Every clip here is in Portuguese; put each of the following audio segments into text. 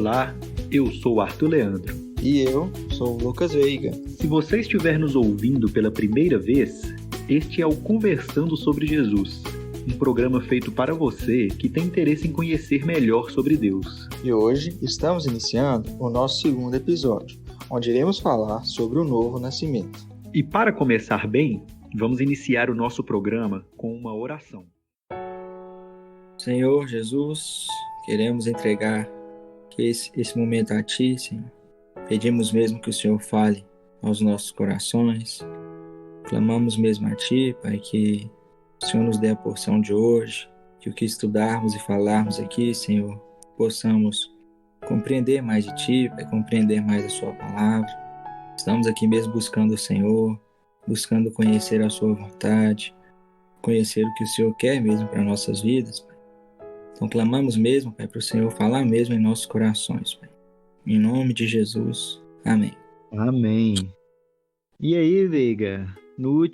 Olá, eu sou o Arthur Leandro. E eu sou o Lucas Veiga. Se você estiver nos ouvindo pela primeira vez, este é o Conversando sobre Jesus, um programa feito para você que tem interesse em conhecer melhor sobre Deus. E hoje estamos iniciando o nosso segundo episódio, onde iremos falar sobre o novo nascimento. E para começar bem, vamos iniciar o nosso programa com uma oração. Senhor Jesus, queremos entregar esse momento a Ti, Senhor. Pedimos mesmo que o Senhor fale aos nossos corações. Clamamos mesmo a Ti, Pai, que o Senhor nos dê a porção de hoje, que o que estudarmos e falarmos aqui, Senhor, possamos compreender mais de Ti, Pai, compreender mais a Sua palavra. Estamos aqui mesmo buscando o Senhor, buscando conhecer a Sua vontade, conhecer o que o Senhor quer mesmo para nossas vidas, Pai. Então clamamos mesmo, Pai, para o Senhor falar mesmo em nossos corações, Pai. Em nome de Jesus. Amém. Amém. E aí, Veiga? No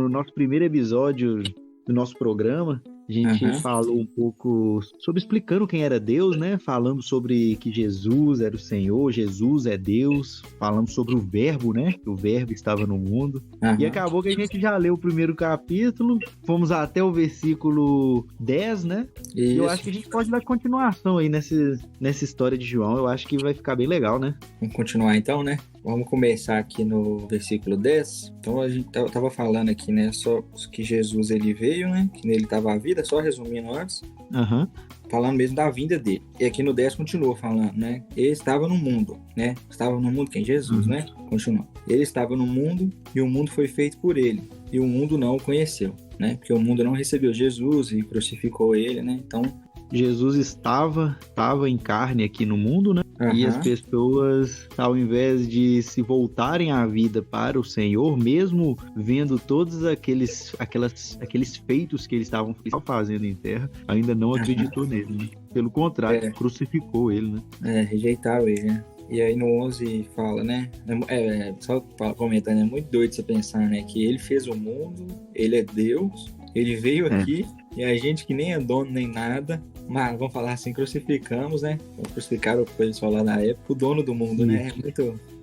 nosso primeiro episódio do nosso programa, a gente falou um pouco sobre explicando quem era Deus, né? Falando sobre que Jesus era o Senhor, Jesus é Deus. Falamos sobre o Verbo, né? Que o Verbo estava no mundo. E acabou que a gente já leu o primeiro capítulo, fomos até o versículo 10, né? Isso. E eu acho que a gente pode dar continuação aí nessa história de João. Eu acho que vai ficar bem legal, né? Vamos continuar então, né? Vamos começar aqui no versículo 10. Então a gente estava falando aqui, né? Só que Jesus ele veio, né? Que nele estava a vida, só resumindo antes. Falando mesmo da vinda dele. E aqui no 10 continua falando, né? Ele estava no mundo, né? Estava no mundo quem? Jesus, né? Continua. Ele estava no mundo e o mundo foi feito por ele. E o mundo não o conheceu, né? Porque o mundo não recebeu Jesus e crucificou ele, né? Então Jesus estava em carne aqui no mundo, né? E as pessoas, ao invés de se voltarem à vida para o Senhor, mesmo vendo todos aqueles feitos que eles estavam fazendo em terra, ainda não acreditou nele, né? Pelo contrário, crucificou ele, né? Rejeitaram ele, né? E aí no 11 fala, né? Só comentando, é muito doido você pensar, né? Que ele fez o mundo, ele é Deus, ele veio aqui e a gente que nem é dono nem nada, mas vamos falar assim, crucificamos, né? Crucificaram o pessoal lá na época, o dono do mundo, né?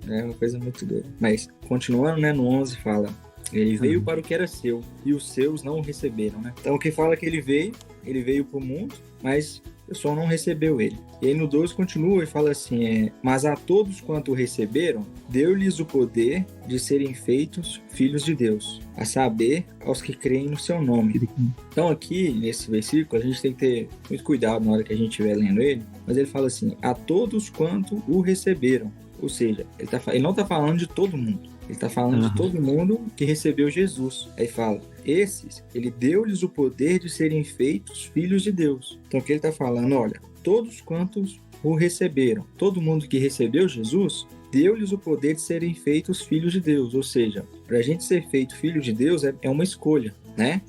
É uma coisa muito doida. Mas continuando, né? No 11 fala, ele veio para o que era seu e os seus não o receberam, né? Então o que fala que ele veio para o mundo, mas o pessoal não recebeu ele. E aí no 12 continua e fala assim, mas a todos quanto o receberam, deu-lhes o poder de serem feitos filhos de Deus, a saber, aos que creem no seu nome. Então aqui, nesse versículo, a gente tem que ter muito cuidado na hora que a gente estiver lendo ele, mas ele fala assim, a todos quanto o receberam. Ou seja, ele não está falando de todo mundo. Ele está falando de todo mundo que recebeu Jesus. Aí fala, esses, ele deu-lhes o poder de serem feitos filhos de Deus. Então o que ele está falando? Olha, todos quantos o receberam, todo mundo que recebeu Jesus, deu-lhes o poder de serem feitos filhos de Deus. Ou seja, para a gente ser feito filho de Deus é uma escolha, né?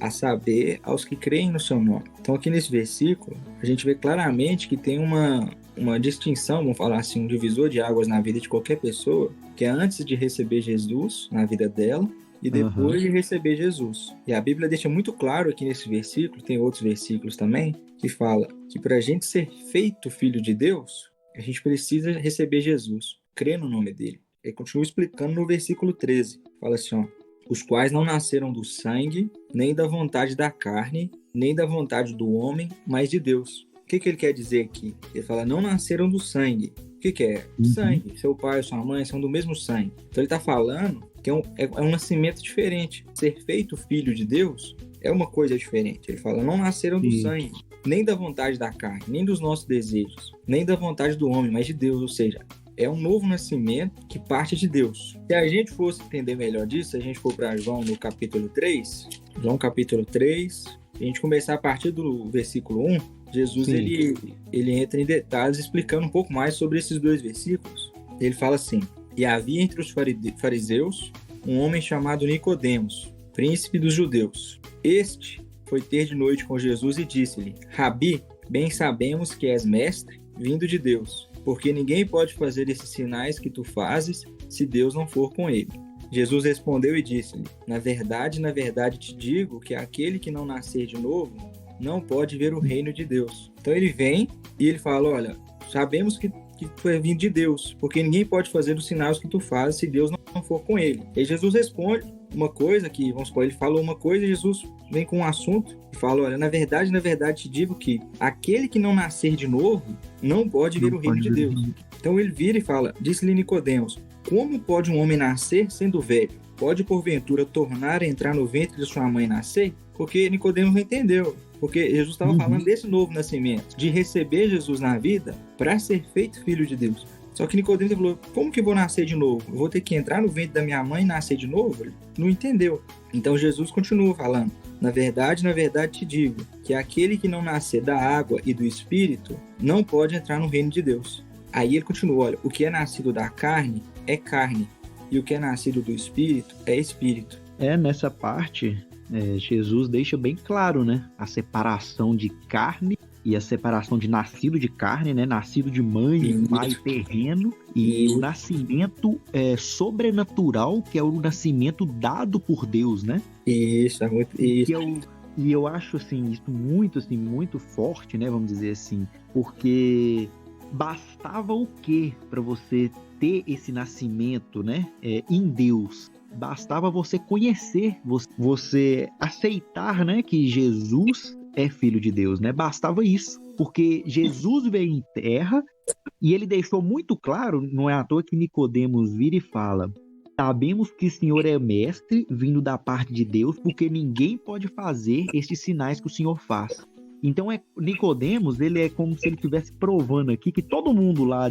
A saber, aos que creem no seu nome. Então aqui nesse versículo, a gente vê claramente que tem uma distinção, vamos falar assim, um divisor de águas na vida de qualquer pessoa, que é antes de receber Jesus na vida dela e depois de receber Jesus. E a Bíblia deixa muito claro aqui nesse versículo, tem outros versículos também, que fala que para a gente ser feito filho de Deus, a gente precisa receber Jesus, crer no nome dele. Ele continua explicando no versículo 13, fala assim, ó, os quais não nasceram do sangue, nem da vontade da carne, nem da vontade do homem, mas de Deus. O que ele quer dizer aqui? Ele fala, não nasceram do sangue. O que é? Sangue. Seu pai e sua mãe são do mesmo sangue. Então ele está falando que é um nascimento diferente. Ser feito filho de Deus é uma coisa diferente. Ele fala, não nasceram do sangue, nem da vontade da carne, nem dos nossos desejos, nem da vontade do homem, mas de Deus. Ou seja, é um novo nascimento que parte de Deus. Se a gente fosse entender melhor disso, se a gente for para João no capítulo 3, João capítulo 3, a gente começar a partir do versículo 1, Jesus ele entra em detalhes explicando um pouco mais sobre esses dois versículos. Ele fala assim, e havia entre os fariseus um homem chamado Nicodemos, príncipe dos judeus. Este foi ter de noite com Jesus e disse-lhe, Rabi, bem sabemos que és mestre, vindo de Deus, porque ninguém pode fazer esses sinais que tu fazes se Deus não for com ele. Jesus respondeu e disse-lhe, na verdade te digo que aquele que não nascer de novo não pode ver o reino de Deus. Então ele vem e ele fala, olha, sabemos que tu é vindo de Deus, porque ninguém pode fazer os sinais que tu fazes se Deus não for com ele. E Jesus responde uma coisa que, vamos supor, ele falou uma coisa e Jesus vem com um assunto e fala, olha, na verdade te digo que aquele que não nascer de novo não pode ver o reino de Deus. Então ele vira e fala, disse-lhe Nicodemos, como pode um homem nascer sendo velho? Pode porventura tornar a entrar no ventre de sua mãe e nascer? Porque Nicodemos não entendeu. Porque Jesus estava falando desse novo nascimento, de receber Jesus na vida para ser feito filho de Deus. Só que Nicodemos falou, como que eu vou nascer de novo? Eu vou ter que entrar no ventre da minha mãe e nascer de novo? Ele não entendeu. Então Jesus continua falando, na verdade te digo, que aquele que não nascer da água e do Espírito não pode entrar no reino de Deus. Aí ele continua, olha, o que é nascido da carne é carne, e o que é nascido do Espírito é Espírito. Nessa parte, Jesus deixa bem claro, né? A separação de carne e a separação de nascido de carne, né? Nascido de mãe e pai terreno, e o nascimento sobrenatural, que é o nascimento dado por Deus, né? Isso, é muito isso. E eu acho assim, isso muito forte, né? Vamos dizer assim, porque bastava o quê para você ter esse nascimento, né? Em Deus. Bastava você conhecer, você aceitar, né, que Jesus é filho de Deus, né? Bastava isso, porque Jesus veio em terra e ele deixou muito claro, não é à toa que Nicodemos vira e fala, sabemos que o Senhor é mestre vindo da parte de Deus, porque ninguém pode fazer estes sinais que o Senhor faz. Então, Nicodemos, ele é como se ele estivesse provando aqui que todo mundo lá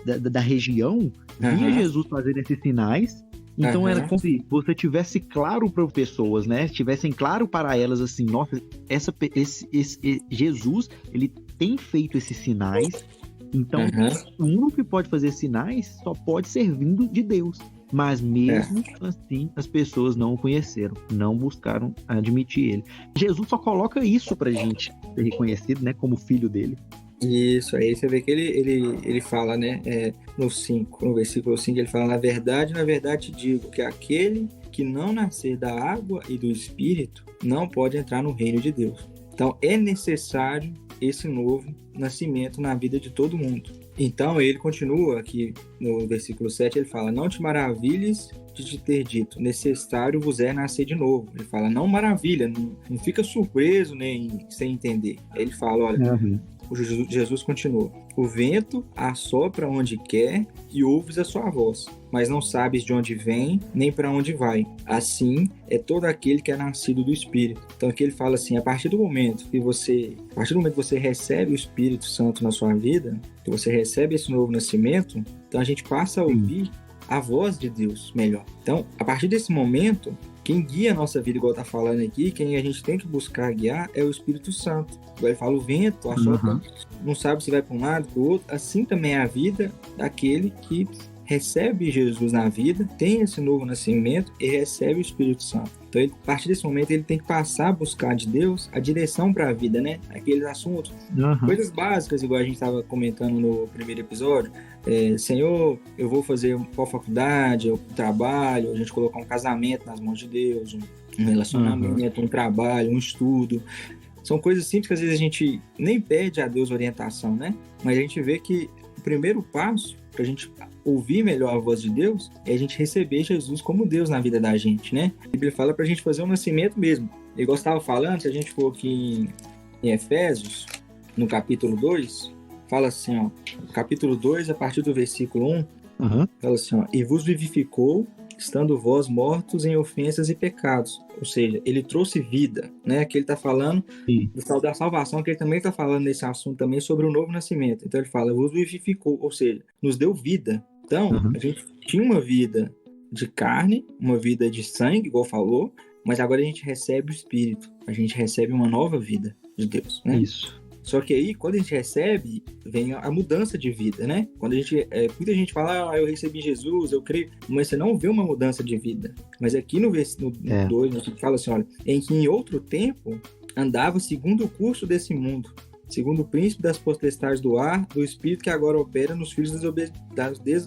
da região via Jesus fazendo esses sinais. Então era como se você tivesse claro para as pessoas, né? Tivessem claro para elas assim, nossa, esse Jesus, ele tem feito esses sinais. Então, o único que pode fazer sinais só pode ser vindo de Deus. Mas mesmo assim, as pessoas não o conheceram, não buscaram admitir ele. Jesus só coloca isso pra gente ser reconhecido, né, como filho dele. Isso, aí você vê que ele fala, né, no versículo 5, ele fala, na verdade te digo que aquele que não nascer da água e do Espírito não pode entrar no reino de Deus. Então, é necessário esse novo nascimento na vida de todo mundo. Então, ele continua aqui no versículo 7, ele fala, não te maravilhes de te ter dito, necessário vos é nascer de novo. Ele fala, não maravilha, não fica surpreso nem sem entender. Ele fala, olha... Jesus continua, o vento assopra onde quer e ouves a sua voz, mas não sabes de onde vem nem para onde vai. Assim é todo aquele que é nascido do Espírito. Então aqui ele fala assim, a partir do momento que você recebe o Espírito Santo na sua vida, que você recebe esse novo nascimento, então a gente passa a ouvir a voz de Deus melhor. Então, a partir desse momento, quem guia a nossa vida, igual está falando aqui, quem a gente tem que buscar guiar é o Espírito Santo. Igual ele fala, o vento, a sopra, não sabe se vai para um lado, para o outro. Assim também é a vida daquele que recebe Jesus na vida, tem esse novo nascimento e recebe o Espírito Santo. Então, a partir desse momento, ele tem que passar a buscar de Deus a direção para a vida, né? Aqueles assuntos, coisas básicas, igual a gente estava comentando no primeiro episódio. Senhor, eu vou fazer qual faculdade, eu trabalho, a gente colocar um casamento nas mãos de Deus, um relacionamento, um trabalho, um estudo. São coisas simples que às vezes a gente nem pede a Deus orientação, né? Mas a gente vê que o primeiro passo para a gente ouvir melhor a voz de Deus é a gente receber Jesus como Deus na vida da gente, né? A Bíblia fala para a gente fazer um nascimento mesmo. Eu gostava falando, se a gente for aqui em Efésios, no capítulo 2, fala assim, ó, capítulo 2, a partir do versículo 1, fala assim, ó, e vos vivificou, estando vós mortos em ofensas e pecados. Ou seja, ele trouxe vida, né? Que ele está falando da salvação, que ele também está falando nesse assunto também sobre o novo nascimento. Então ele fala, vos vivificou, ou seja, nos deu vida. Então, a gente tinha uma vida de carne, uma vida de sangue, igual falou, mas agora a gente recebe o Espírito, a gente recebe uma nova vida de Deus, né? Isso. Só que aí, quando a gente recebe, vem a mudança de vida, né? Quando a gente, muita gente fala, eu recebi Jesus, eu creio, mas você não vê uma mudança de vida. Mas aqui no 2, a gente fala assim, olha, em que em outro tempo andava segundo o curso desse mundo, segundo o príncipe das potestades do ar, do espírito que agora opera nos filhos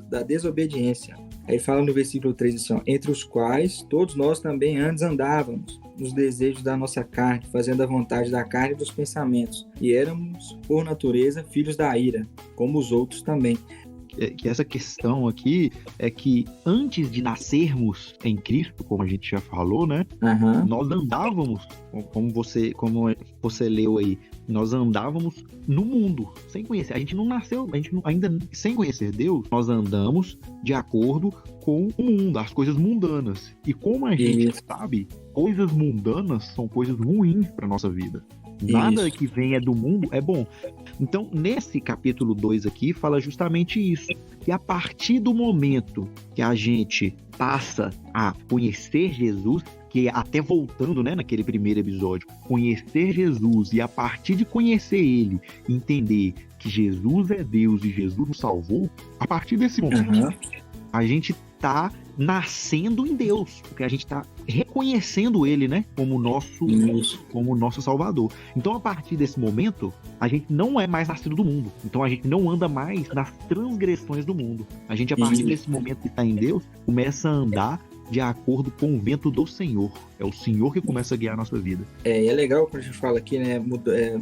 da desobediência, Aí fala no versículo 3 assim, ó, entre os quais todos nós também antes andávamos, nos desejos da nossa carne, fazendo a vontade da carne e dos pensamentos, e éramos, por natureza, filhos da ira, como os outros também. Que essa questão aqui é que antes de nascermos em Cristo, como a gente já falou, né? Nós andávamos, como você leu aí, nós andávamos no mundo, sem conhecer. A gente não nasceu, ainda sem conhecer Deus, nós andamos de acordo com o mundo, as coisas mundanas. E como a gente sabe, coisas mundanas são coisas ruins para nossa vida. Nada que venha do mundo é bom. Então, nesse capítulo 2 aqui, fala justamente isso. Que a partir do momento que a gente passa a conhecer Jesus, que até voltando, né, naquele primeiro episódio, conhecer Jesus e a partir de conhecer ele, entender que Jesus é Deus e Jesus nos salvou, a partir desse momento, a gente tá nascendo em Deus, porque a gente está reconhecendo ele, né, como nosso Salvador. Então, a partir desse momento, a gente não é mais nascido do mundo. Então, a gente não anda mais nas transgressões do mundo. A gente, a partir desse momento que está em Deus, começa a andar de acordo com o vento do Senhor. É o Senhor que começa a guiar a nossa vida. É legal quando a gente fala aqui, né,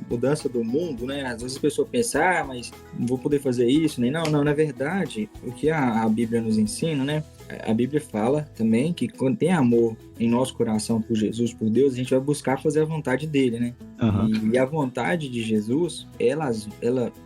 mudança do mundo, né? Às vezes a pessoa pensa, mas não vou poder fazer isso, nem não, na verdade, o que a Bíblia nos ensina, né? A Bíblia fala também que quando tem amor em nosso coração por Jesus, por Deus, a gente vai buscar fazer a vontade dele, né? E a vontade de Jesus, ela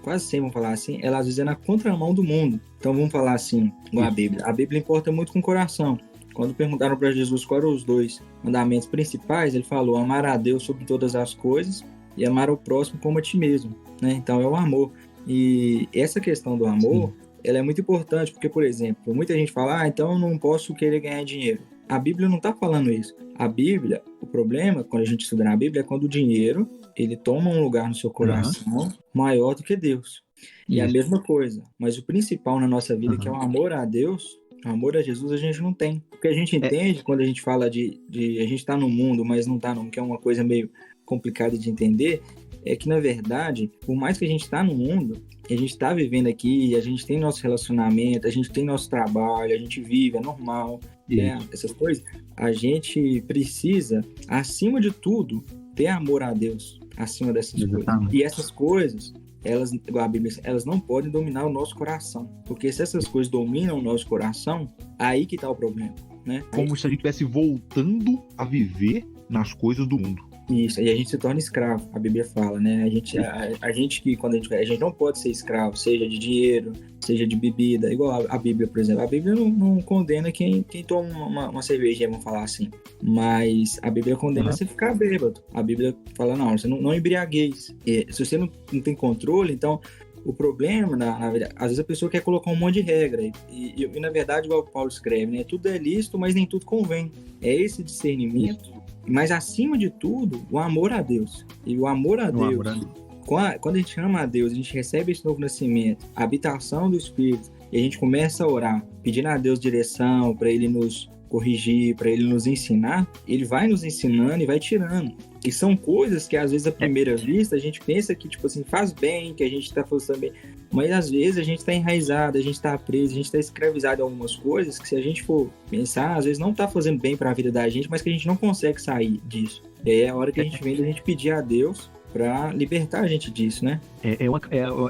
quase sempre vamos falar assim, ela às vezes é na contramão do mundo. Então vamos falar assim, com a Bíblia. A Bíblia importa muito com o coração. Quando perguntaram para Jesus quais eram os 2 mandamentos principais, ele falou: amar a Deus sobre todas as coisas e amar ao próximo como a ti mesmo, né? Então é o amor. E essa questão do amor, ela é muito importante, porque, por exemplo, muita gente fala, então eu não posso querer ganhar dinheiro. A Bíblia não está falando isso. A Bíblia, o problema, quando a gente estuda na Bíblia, é quando o dinheiro, ele toma um lugar no seu coração maior do que Deus. E a mesma coisa. Mas o principal na nossa vida, que é o amor a Deus, o amor a Jesus, a gente não tem. Porque a gente entende, quando a gente fala de a gente tá no mundo, mas não tá no mundo, que é uma coisa meio complicada de entender, é que, na verdade, por mais que a gente tá no mundo, a gente tá vivendo aqui, a gente tem nosso relacionamento, a gente tem nosso trabalho, a gente vive, é normal, né? Essas coisas, a gente precisa, acima de tudo, ter amor a Deus, acima dessas coisas. E essas coisas, elas, igual a Bíblia, elas não podem dominar o nosso coração. Porque se essas coisas dominam o nosso coração, aí que tá o problema, né? Como se a gente estivesse voltando a viver nas coisas do mundo. Isso, e a gente se torna escravo, a Bíblia fala, né? A gente que, quando a gente não pode ser escravo, seja de dinheiro, seja de bebida, igual a Bíblia, por exemplo. A Bíblia não condena quem toma uma cervejinha, vamos falar assim. Mas a Bíblia condena você ficar bêbado. A Bíblia fala, não, você não embriagueis. E se você não tem controle, então... O problema, na verdade, às vezes a pessoa quer colocar um monte de regra e na verdade, igual o Paulo escreve, né? Tudo é lícito, mas nem tudo convém. É esse discernimento, mas acima de tudo, o amor a Deus. E o amor a Deus, quando a gente ama a Deus, a gente recebe esse novo nascimento, a habitação do Espírito, e a gente começa a orar, pedindo a Deus direção, para Ele nos corrigir, para Ele nos ensinar, Ele vai nos ensinando e vai tirando. E são coisas que, às vezes, à primeira vista, a gente pensa que, tipo assim, faz bem, que a gente tá fazendo bem. Mas, às vezes, a gente tá enraizado, a gente tá preso, a gente tá escravizado em algumas coisas que, se a gente for pensar, às vezes não tá fazendo bem para a vida da gente, mas que a gente não consegue sair disso. E aí é a hora que a gente vem da gente pedir a Deus para libertar a gente disso, né? É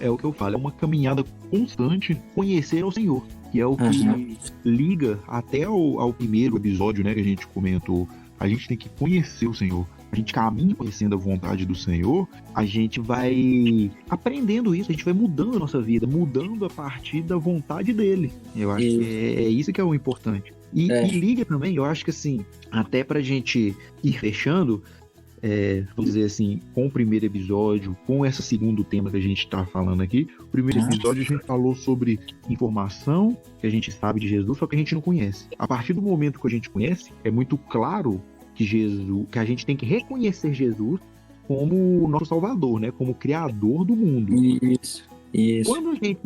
o que eu falo, é uma caminhada constante conhecer ao Senhor, que é o que liga até ao primeiro episódio, né, que a gente comentou. A gente tem que conhecer o Senhor. A gente caminha conhecendo a vontade do Senhor, a gente vai aprendendo isso, a gente vai mudando a nossa vida, mudando a partir da vontade dele. Eu acho que é isso que é o importante. E liga também, eu acho que assim, até pra gente ir fechando, vamos dizer assim, com o primeiro episódio, com esse segundo tema que a gente tá falando aqui, o primeiro episódio a gente falou sobre informação que a gente sabe de Jesus, só que a gente não conhece. A partir do momento que a gente conhece, é muito claro que a gente tem que reconhecer Jesus como o nosso Salvador, né? Como o Criador do mundo. Isso. Quando a gente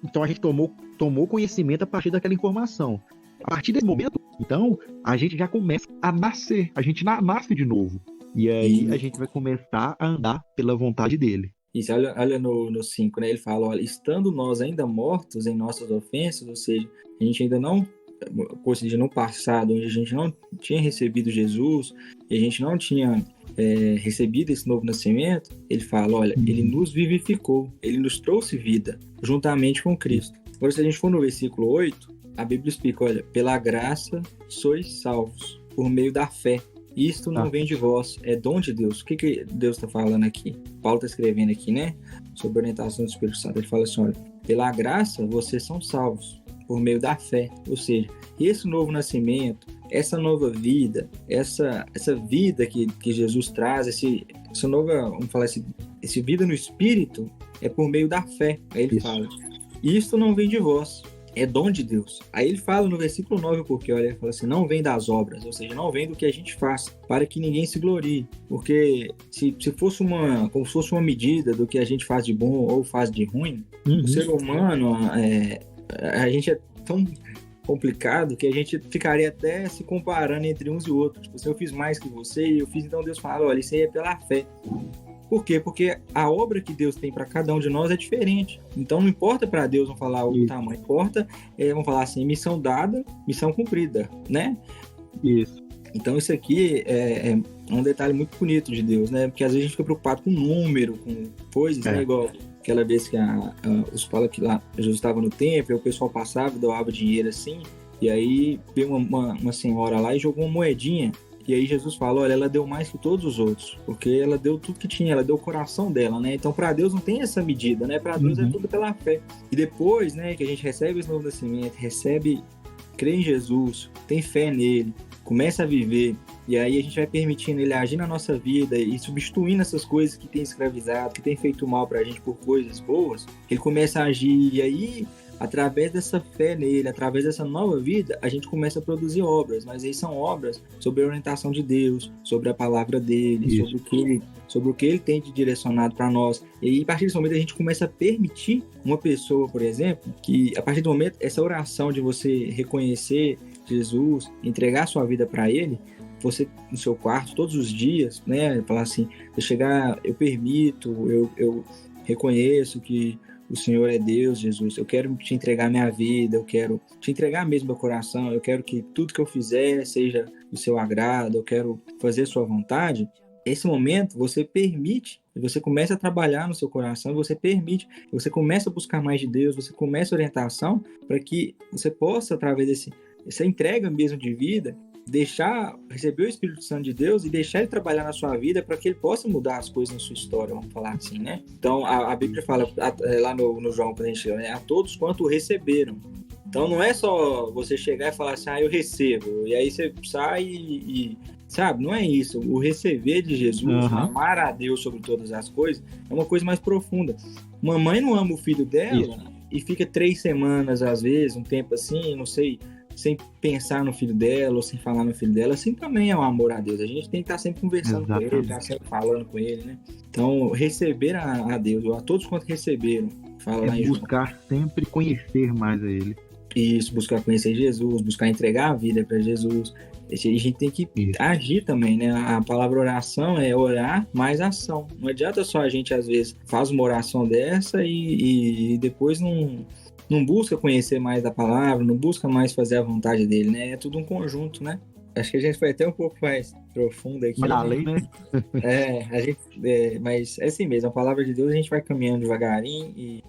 então a gente tomou conhecimento a partir daquela informação. A partir desse momento, então, a gente já começa a nascer. A gente nasce de novo. E aí a gente vai começar a andar pela vontade dele. Isso, olha no 5, né? Ele fala, olha, estando nós ainda mortos em nossas ofensas, ou seja, a gente ainda não, coisa de no passado, onde a gente não tinha recebido Jesus, e a gente não tinha recebido esse novo nascimento, ele fala, olha, ele nos vivificou, ele nos trouxe vida, juntamente com Cristo. Agora, se a gente for no versículo 8, a Bíblia explica, olha, pela graça sois salvos, por meio da fé. Isto não vem de vós, é dom de Deus. O que Deus está falando aqui? Paulo está escrevendo aqui, né? Sobre a orientação do Espírito Santo. Ele fala assim, olha, pela graça vocês são salvos, por meio da fé. Ou seja, esse novo nascimento, essa nova vida, essa vida que Jesus traz, essa nova, vamos falar assim, essa vida no Espírito, é por meio da fé. Aí ele fala, isto não vem de vós, é dom de Deus. Aí ele fala no versículo 9 porque, olha, ele fala assim, não vem das obras, ou seja, não vem do que a gente faz, para que ninguém se glorie. Porque se fosse como se fosse uma medida do que a gente faz de bom ou faz de ruim, o ser humano, a gente é tão complicado que a gente ficaria até se comparando entre uns e outros. Tipo, se eu fiz mais que você, eu fiz, então Deus fala, olha, isso aí é pela fé. Por quê? Porque a obra que Deus tem para cada um de nós é diferente. Então não importa para Deus, vamos falar o tamanho, importa, vamos falar assim, missão dada, missão cumprida, né? Isso. Então isso aqui é um detalhe muito bonito de Deus, né? Porque às vezes a gente fica preocupado com número, com coisas, né? Igual aquela vez que os fala que lá Jesus estava no templo, e o pessoal passava e doava dinheiro assim, e aí veio uma senhora lá e jogou uma moedinha. E aí Jesus falou, olha, ela deu mais que todos os outros, porque ela deu tudo que tinha, ela deu o coração dela, né? Então, para Deus não tem essa medida, né? Para Deus é tudo pela fé. E depois, né, que a gente recebe esse novo nascimento, crê em Jesus, tem fé nele, começa a viver, e aí a gente vai permitindo ele agir na nossa vida e substituindo essas coisas que tem escravizado, que tem feito mal pra gente por coisas boas, ele começa a agir, e aí através dessa fé nele, através dessa nova vida, a gente começa a produzir obras, mas aí são obras sobre a orientação de Deus, sobre a palavra dele, sobre o que ele tem de direcionado para nós. E aí, a partir desse momento, a gente começa a permitir uma pessoa, por exemplo, que a partir do momento, essa oração de você reconhecer Jesus, entregar sua vida para ele, você no seu quarto todos os dias, né, falar assim, eu chegar, eu permito, eu reconheço que o Senhor é Deus, Jesus, eu quero te entregar minha vida, eu quero te entregar mesmo meu coração, eu quero que tudo que eu fizer seja do seu agrado, eu quero fazer a sua vontade. Esse momento você permite, você começa a trabalhar no seu coração, você permite, você começa a buscar mais de Deus, você começa a orientação para que você possa, através dessa entrega mesmo de vida, receber o Espírito Santo de Deus e deixar ele trabalhar na sua vida para que ele possa mudar as coisas na sua história, vamos falar assim, né? Então, a Bíblia fala lá no João, quando a gente lê, né? A todos quanto receberam. Então, não é só você chegar e falar assim, eu recebo, e aí você sai sabe? Não é isso. O receber de Jesus, amar a Deus sobre todas as coisas, é uma coisa mais profunda. Uma mãe não ama o filho dela e fica 3 semanas, às vezes, um tempo assim, não sei, sem pensar no filho dela ou sem falar no filho dela, assim também é um amor a Deus. A gente tem que estar sempre conversando com ele, estar sempre falando com ele, né? Então, receber a Deus, ou a todos quanto receberam, fala lá em buscar João. Sempre conhecer mais a ele. Isso, buscar conhecer Jesus, buscar entregar a vida para Jesus. A gente tem que agir também, né? A palavra oração é orar mais ação. Não adianta só a gente, às vezes, faz uma oração dessa e depois não busca conhecer mais da palavra, não busca mais fazer a vontade dele, né? É tudo um conjunto, né? Acho que a gente foi até um pouco mais profundo aqui. Mas além, né? Mas é assim mesmo, a palavra de Deus a gente vai caminhando devagarinho e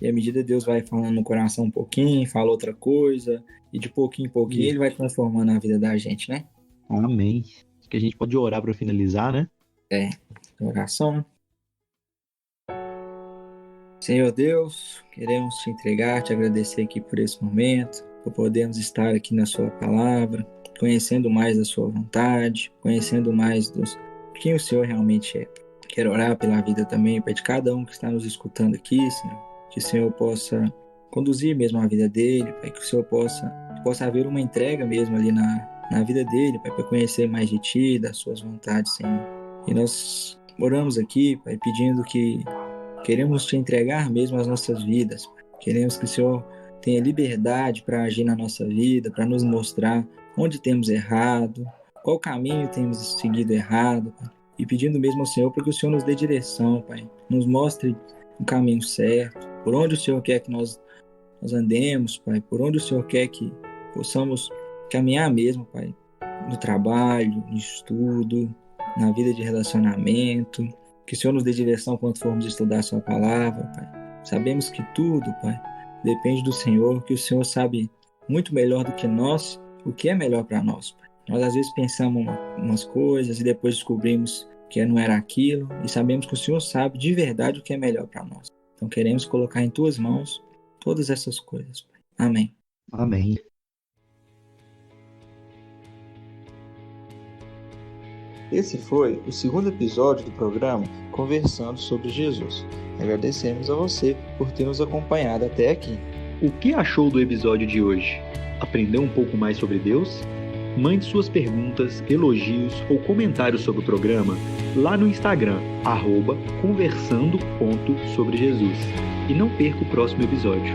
à medida Deus vai falando no coração um pouquinho, fala outra coisa, e de pouquinho em pouquinho ele vai transformando a vida da gente, né? Amém. Acho que a gente pode orar para finalizar, né? Oração. Senhor Deus, queremos te entregar, te agradecer aqui por esse momento, por podermos estar aqui na sua palavra, conhecendo mais da sua vontade, conhecendo mais quem o Senhor realmente é. Quero orar pela vida também, Pai, de cada um que está nos escutando aqui, Senhor, que o Senhor possa conduzir mesmo a vida dele, Pai, que o Senhor possa haver uma entrega mesmo ali na vida dele, Pai, para conhecer mais de Ti, das suas vontades, Senhor. E nós oramos aqui, Pai, pedindo que queremos Te entregar mesmo as nossas vidas, Pai. Queremos que o Senhor tenha liberdade para agir na nossa vida, para nos mostrar onde temos errado, qual caminho temos seguido errado, Pai. E pedindo mesmo ao Senhor para que o Senhor nos dê direção, Pai. nos mostre o caminho certo, por onde o Senhor quer que nós andemos, Pai, por onde o Senhor quer que possamos caminhar mesmo, Pai, no trabalho, no estudo, na vida de relacionamento, que o Senhor nos dê direção quando formos estudar a sua palavra, Pai. Sabemos que tudo, Pai, depende do Senhor, que o Senhor sabe muito melhor do que nós o que é melhor para nós, Pai. Nós às vezes pensamos umas coisas e depois descobrimos que não era aquilo, e sabemos que o Senhor sabe de verdade o que é melhor para nós. Então queremos colocar em tuas mãos todas essas coisas, Pai. Amém. Amém. Esse foi o segundo episódio do programa Conversando sobre Jesus. Agradecemos a você por ter nos acompanhado até aqui. O que achou do episódio de hoje? Aprendeu um pouco mais sobre Deus? Mande suas perguntas, elogios ou comentários sobre o programa lá no Instagram, @conversando.sobrejesus. E não perca o próximo episódio.